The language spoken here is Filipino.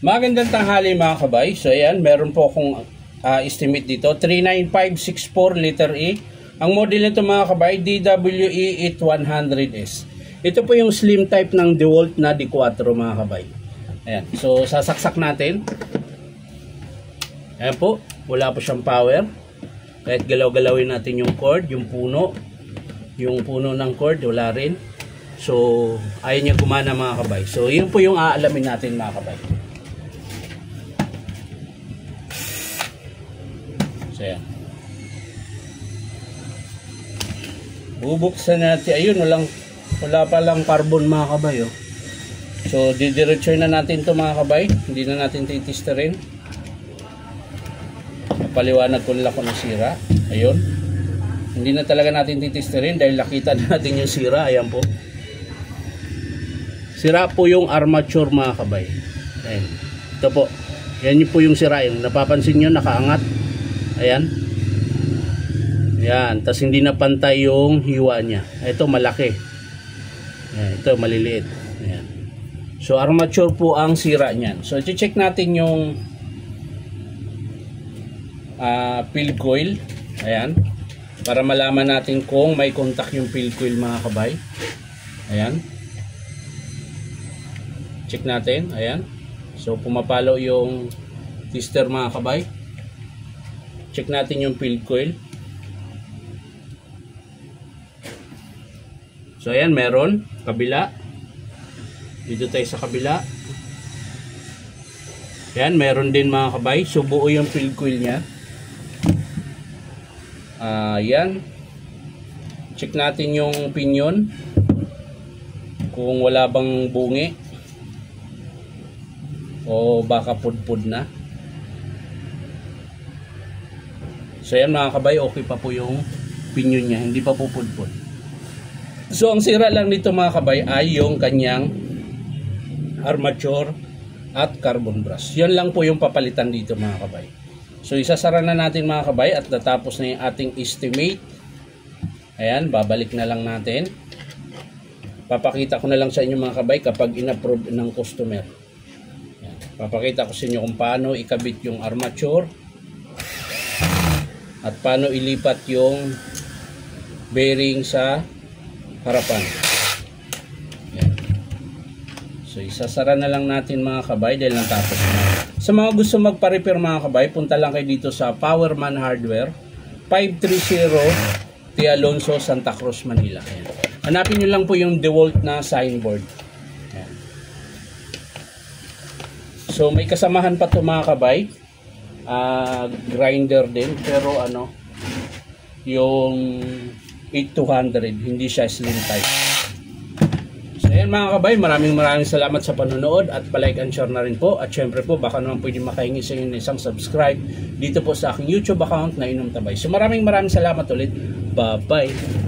Magandang tanghali mga kabay. So ayan, meron po akong estimate dito. 39564 letter E. Ang model nito mga kabay, DWE8100S. Ito po yung slim type ng DeWalt na D4 mga kabay. Ayan. So sasaksak natin. Ayan po. Wala po siyang power. Kahit galaw-galawin natin yung cord, yung puno. Yung puno ng cord, wala rin. So ayaw niya gumana mga kabay. So yun po yung aalamin natin mga kabay. Ayan. Bubuksan natin. Ayun, wala pa lang carbon mga kabay. Oh. So, didiretso na natin to mga kabay. Hindi na natin titisterin. Napaliwanag ko nila kung nasira. Ayun. Hindi na talaga natin titisterin dahil nakita natin yung sira. Ayan po. Sira po yung armature mga kabay. Ayan. Ito po. Yan po yung sira. Yung napapansin nyo, nakaangat. Ayan. Ayan. Tapos hindi na pantay yung hiwa niya. Ito malaki. Ayan. Ito maliliit. Ayan. So armature po ang sira niyan. So i-check natin yung field coil. Ayan. Para malaman natin kung may contact yung field coil mga kabay. Ayan. Check natin. Ayan. So pumapalo yung tester mga kabay. Check natin yung field coil. So ayan, meron. Kabila. Dito tayo sa kabila. Ayan, meron din mga kabay. So buo yung field coil niya. Ayan. Check natin yung pinion. Kung wala bang bungi. O baka pudpud na. So yan mga kabay, okay pa po yung pinion niya, hindi pa po pudpud. So ang sira lang nito mga kabay ay yung kanyang armature at carbon brush. Yan lang po yung papalitan dito mga kabay. So isasara na natin mga kabay at natapos na yung ating estimate. Ayan, babalik na lang natin. Papakita ko na lang sa inyo mga kabay kapag in-approve ng customer. Ayan. Papakita ko sa inyo kung paano ikabit yung armature at paano ilipat yung bearing sa harapan. Yan. So isasara na lang natin mga kabay dahil natapos na. Sa mga gusto magpa-repair mga kabay, punta lang kayo dito sa Powerman Hardware 530 T. Alonso, Santa Cruz, Manila. Ayan. Hanapin nyo lang po yung DeWalt na signboard. Ayan. So may kasamahan pa to mga kabay. Grinder din pero ano yung 8200 hindi siya slim type. So ayan mga kabay, maraming salamat sa panonood at palike and share na rin po at syempre po baka naman pwede makahingi sa inyo ng isang subscribe dito po sa aking YouTube account na Inom Tabay. So maraming salamat ulit. Bye bye.